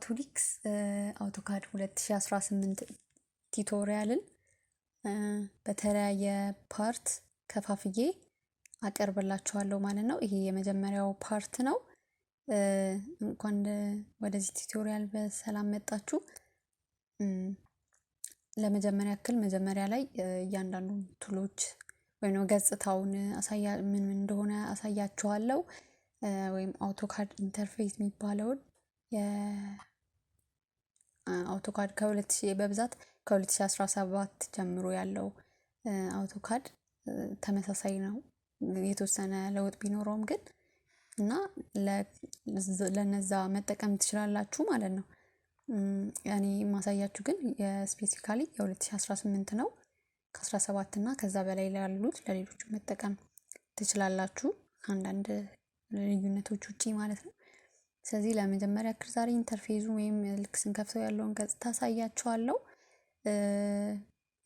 የአውቶሊክስ አውቶካድ 2018 ቲቶሪያልን በተለያየ ፓርት ከፋፍዬ አቀርብላችኋለሁ ማለት ነው። ይሄ የመጀመሪያው ፓርት ነው። እንኳን ወደዚህ ቲቶሪያል በሰላም መጣችሁ። ለመጀመሪያ ያክል መጀመሪያ ላይ እያንዳንዱ ቱሎች ወይም ገጽታውን ምን እንደሆነ አሳያችኋለሁ። ወይም አውቶካድ ኢንተርፌስ የሚባለውን የአውቶካድ ከ2000 በብዛት ከ2017 ጀምሮ ያለው አውቶካድ ተመሳሳይ ነው። የተወሰነ ለውጥ ቢኖረውም ግን እና ለነዛ መጠቀም ትችላላችሁ ማለት ነው። እኔ ማሳያችሁ ግን ስፔሲፊካሊ የ2018 ነው። ከ17 እና ከዛ በላይ ያሉት ለሌሎቹ መጠቀም ትችላላችሁ አንዳንድ ልዩነቶች ውጪ ማለት ነው። ስለዚህ ለመጀመሪያ ያክል ዛሬ ኢንተርፌሱ ወይም ልክ ስንከፍተው ያለውን ገጽታ አሳያችኋለሁ።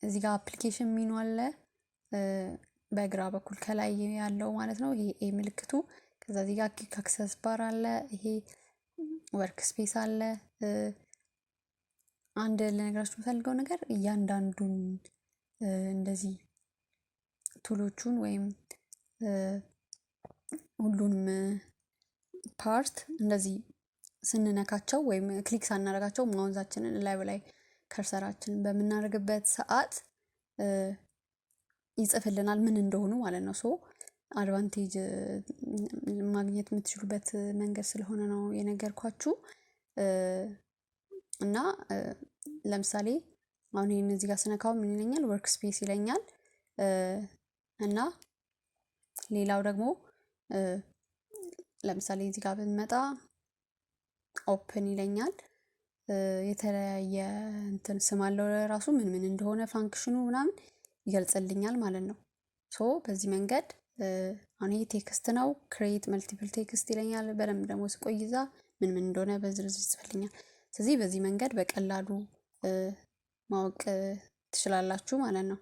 እዚህ ጋር አፕሊኬሽን ሚኑ አለ በግራ በኩል ከላይ ያለው ማለት ነው። ይሄ ኤ ምልክቱ። ከዛ እዚህ ጋር ኪክ አክሰስ ባር አለ። ይሄ ወርክ ስፔስ አለ። አንድ ልነግራችሁ የምፈልገው ነገር እያንዳንዱን እንደዚህ ቱሎቹን ወይም ሁሉንም ፓርት እንደዚህ ስንነካቸው ወይም ክሊክ ሳናደርጋቸው ማውዛችንን ላይ ከርሰራችንን በምናደርግበት ሰዓት ይጽፍልናል ምን እንደሆኑ ማለት ነው። ሶ አድቫንቴጅ ማግኘት የምትችሉበት መንገድ ስለሆነ ነው የነገርኳችሁ። እና ለምሳሌ አሁን ይሄን እዚህ ጋር ስነካው ምን ይለኛል? ወርክ ስፔስ ይለኛል። እና ሌላው ደግሞ ለምሳሌ እዚህ ጋር ብንመጣ ኦፕን ይለኛል። የተለያየ እንትን ስም አለው ለራሱ ምን እንደሆነ ፋንክሽኑ ምናምን ይገልጽልኛል ማለት ነው። ሶ በዚህ መንገድ አሁን ይሄ ቴክስት ነው። ክሬት መልቲፕል ቴክስት ይለኛል። በደንብ ደግሞ ስቆይዛ ምን እንደሆነ በዝርዝር ይጽፍልኛል። ስለዚህ በዚህ መንገድ በቀላሉ ማወቅ ትችላላችሁ ማለት ነው።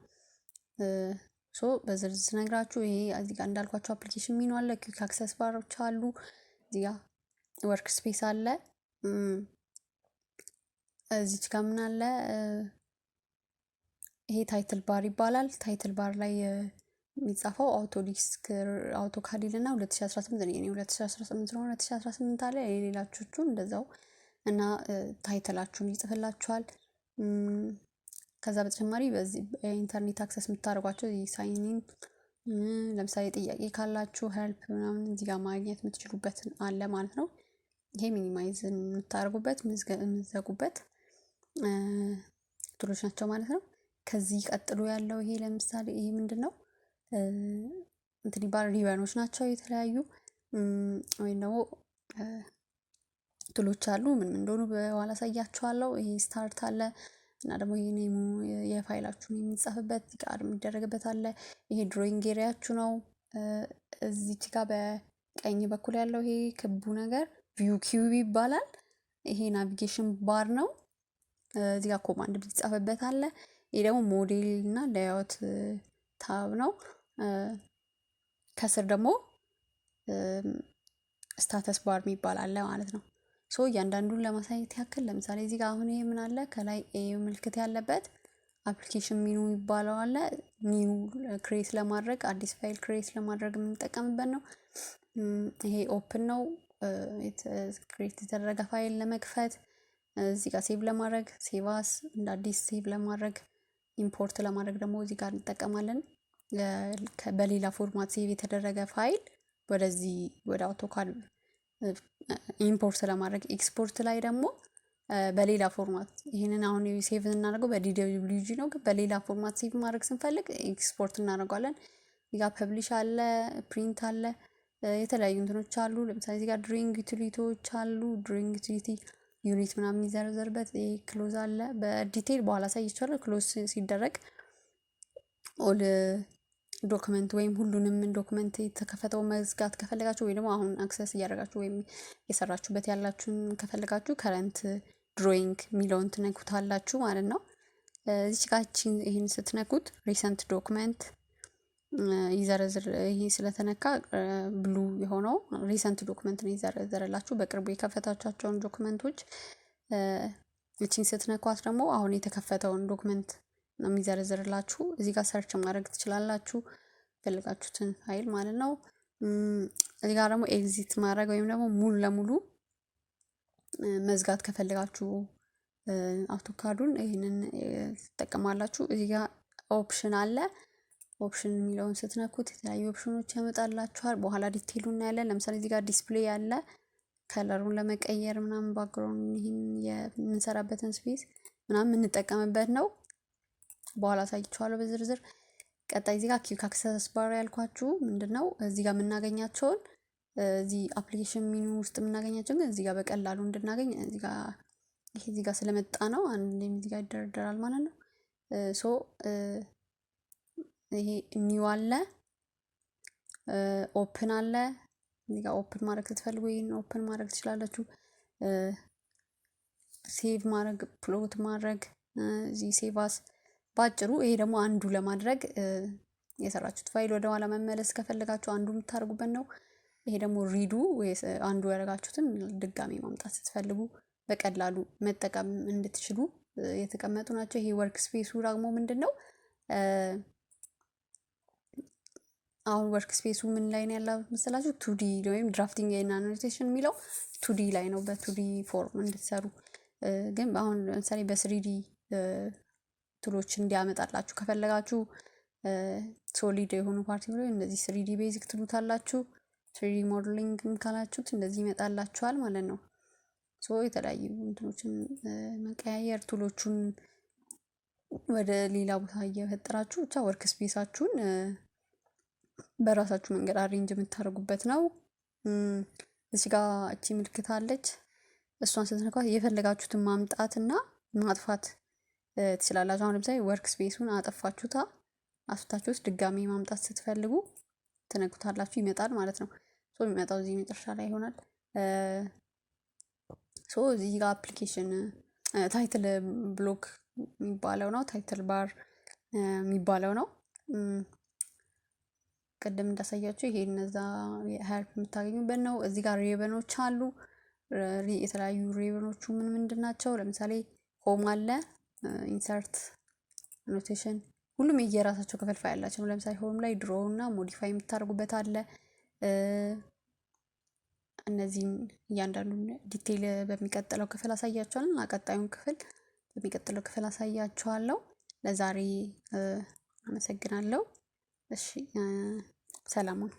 ሶ በዝርዝር ስነግራችሁ ይሄ እዚህ ጋር እንዳልኳችሁ አፕሊኬሽን ሚኑ አለ፣ ኩዊክ አክሰስ ባሮች አሉ፣ እዚህ ጋር ወርክ ስፔስ አለ። እዚች ጋር ምን አለ? ይሄ ታይትል ባር ይባላል። ታይትል ባር ላይ የሚጻፈው አውቶካድ እና 2018 ነው። የኔ 2018 ነው። 2018 አለ። የሌላችሁ እንደዛው እና ታይትላችሁን ይጽፍላችኋል። ከዛ በተጨማሪ በዚህ ኢንተርኔት አክሰስ የምታደርጓቸው ሳይኒን ለምሳሌ ጥያቄ ካላችሁ ሄልፕ ምናምን እዚህ ጋር ማግኘት የምትችሉበት አለ ማለት ነው። ይሄ ሚኒማይዝ የምታደርጉበት የምትዘጉበት ቱሎች ናቸው ማለት ነው። ከዚህ ቀጥሎ ያለው ይሄ ለምሳሌ ይሄ ምንድነው? እንትን ይባል ሪበኖች ናቸው የተለያዩ ወይም ደግሞ ቱሎች አሉ። ምን እንደሆኑ በኋላ አሳያችኋለሁ። ይሄ ስታርት አለ እና ደግሞ ይሄ ኔሙ የፋይላችሁን የሚጻፍበት ቃል የሚደረግበት አለ። ይሄ ድሮይንግ ኤሪያችሁ ነው። እዚች ጋር በቀኝ በኩል ያለው ይሄ ክቡ ነገር ቪው ኪዩብ ይባላል። ይሄ ናቪጌሽን ባር ነው። እዚህ ጋር ኮማንድ ቢጻፍበት አለ። ይሄ ደግሞ ሞዴል እና ሌአውት ታብ ነው። ከስር ደግሞ ስታተስ ባር የሚባል አለ ማለት ነው። ሶ እያንዳንዱን ለማሳየት ያክል ለምሳሌ እዚህ ጋር አሁን ይሄ ምን አለ? ከላይ ኤ ምልክት ያለበት አፕሊኬሽን ሚኑ ይባላል አለ። ኒው ክሬት ለማድረግ አዲስ ፋይል ክሬት ለማድረግ የምንጠቀምበት ነው። ይሄ ኦፕን ነው። ክሬት የተደረገ ፋይል ለመክፈት እዚህ ጋር ሴቭ ለማድረግ ሴቫስ እንደ አዲስ ሴቭ ለማድረግ ኢምፖርት ለማድረግ ደግሞ እዚህ ጋር እንጠቀማለን። በሌላ ፎርማት ሴቭ የተደረገ ፋይል ወደዚህ ወደ አውቶካድ ኢምፖርት ለማድረግ ኤክስፖርት ላይ ደግሞ በሌላ ፎርማት ይሄንን አሁን ሴቭ እናደርገው በዲደብሊውጂ ነው፣ ግን በሌላ ፎርማት ሴቭ ማድረግ ስንፈልግ ኤክስፖርት እናደርጋለን። እዚህ ጋር ፐብሊሽ አለ፣ ፕሪንት አለ፣ የተለያዩ እንትኖች አሉ። ለምሳሌ እዚህ ጋር ድሮይንግ ዩቲሊቲዎች አሉ። ድሮይንግ ዩቲሊቲ ዩኒት ምናምን የሚዘረዘርበት ይሄ ክሎዝ አለ። በዲቴል በኋላ አሳይቻለሁ። ክሎዝ ሲደረግ ኦል ዶክመንት ወይም ሁሉንም ዶክመንት የተከፈተው መዝጋት ከፈለጋችሁ ወይ ደግሞ አሁን አክሰስ እያደረጋችሁ ወይም የሰራችሁበት ያላችሁን ከፈለጋችሁ ከረንት ድሮይንግ የሚለውን ትነኩታላችሁ ማለት ነው። እዚች ጋር ይሄን ስትነኩት ሪሰንት ዶክመንት ይዘረዝር። ይሄ ስለተነካ ብሉ የሆነው ሪሰንት ዶክመንት ነው ይዘረዝርላችሁ። በቅርቡ የከፈታችኋቸውን ዶክመንቶች እቺን ስትነኳት ደግሞ አሁን የተከፈተውን ዶክመንት ነው የሚዘረዝርላችሁ። እዚህ ጋር ሰርች ማድረግ ትችላላችሁ ፈልጋችሁትን ፋይል ማለት ነው። እዚህ ጋር ደግሞ ኤግዚት ማድረግ ወይም ደግሞ ሙሉ ለሙሉ መዝጋት ከፈልጋችሁ አውቶካዱን ይሄንን ትጠቀማላችሁ። እዚህ ጋር ኦፕሽን አለ። ኦፕሽን የሚለውን ስትነኩት የተለያዩ ኦፕሽኖች ያመጣላችኋል። በኋላ ዲቴይሉን እናያለን። ለምሳሌ እዚህ ጋር ዲስፕሌይ አለ። ከለሩን ለመቀየር ምናምን ባክግራውንድ ይሄን የምንሰራበትን ስፔስ ምናምን የምንጠቀምበት ነው። በኋላ አሳይቻለሁ በዝርዝር። ቀጣይ እዚህ ጋር ኪውክ አክሰስ ባር ያልኳችሁ ምንድነው እዚህ ጋር የምናገኛቸውን እዚህ አፕሊኬሽን ሚኑ ውስጥ የምናገኛቸው ግን እዚህ ጋር በቀላሉ እንድናገኝ እዚህ ጋር ይሄ እዚህ ጋር ስለመጣ ነው። አንዴም እዚህ ጋር ይደረደራል ማለት ነው። ሶ ይሄ ኒው አለ፣ ኦፕን አለ። እዚህ ጋር ኦፕን ማድረግ ስትፈልጉ ይሄን ኦፕን ማድረግ ትችላላችሁ። ሴቭ ማድረግ፣ ፕሎት ማድረግ እዚህ ሴቭ አስ ባጭሩ። ይሄ ደግሞ አንዱ ለማድረግ የሰራችሁት ፋይል ወደ ኋላ መመለስ ከፈለጋችሁ አንዱ የምታደርጉበት ነው። ይሄ ደግሞ ሪዱ ወይስ አንዱ ያደረጋችሁትን ድጋሚ ማምጣት ስትፈልጉ በቀላሉ መጠቀም እንድትችሉ የተቀመጡ ናቸው። ይሄ ወርክ ስፔሱ ደግሞ ምንድነው? አሁን ወርክ ስፔሱ ምን ላይ ነው ያለው መሰላችሁ? ቱዲ ወይም ድራፍቲንግ ኤንድ አኖቴሽን የሚለው ቱዲ ላይ ነው። በቱዲ ፎርም እንድትሰሩ ግን አሁን ለምሳሌ በስሪዲ ቱሎች እንዲያመጣላችሁ ከፈለጋችሁ ሶሊድ የሆኑ ፓርቲክሎች እንደዚህ ስሪዲ ቤዚክ ትሉታላችሁ። ስሪዲ ሞዴሊንግም ካላችሁት እንደዚህ ይመጣላችኋል ማለት ነው። ሶ የተለያዩ እንትኖችን መቀያየር ቱሎቹን ወደ ሌላ ቦታ እየፈጠራችሁ ብቻ ወርክ ስፔሳችሁን በራሳችሁ መንገድ አሬንጅ የምታደርጉበት ነው። እዚህ ጋር እቺ ምልክት አለች። እሷን ስትነኳት የፈለጋችሁትን ማምጣትና ማጥፋት ትችላላችሁ። አሁን ለምሳሌ ወርክ ስፔሱን አጥፍታችሁት ድጋሚ ማምጣት ስትፈልጉ ትነኩታላችሁ፣ ይመጣል ማለት ነው። ሶ የሚመጣው እዚህ መጨረሻ ላይ ይሆናል። ሶ እዚህ ጋር አፕሊኬሽን ታይትል ብሎክ የሚባለው ነው። ታይትል ባር የሚባለው ነው። ቅድም እንዳሳያችሁ ይሄ እነዛ ሄልፕ የምታገኙበት ነው። እዚህ ጋር ሪበኖች አሉ። የተለያዩ ሪበኖቹ ምንድን ናቸው? ለምሳሌ ሆም አለ፣ ኢንሰርት፣ ኖቴሽን ሁሉም የየራሳቸው ክፍልፋይ ያላቸው ነው። ለምሳሌ ሆም ላይ ድሮ እና ሞዲፋይ የምታደርጉበት አለ። እነዚህን እያንዳንዱን ዲቴይል በሚቀጥለው ክፍል አሳያችኋለሁ እና ቀጣዩን ክፍል በሚቀጥለው ክፍል አሳያችኋለሁ። ለዛሬ አመሰግናለሁ። እሺ ሰላም ነው።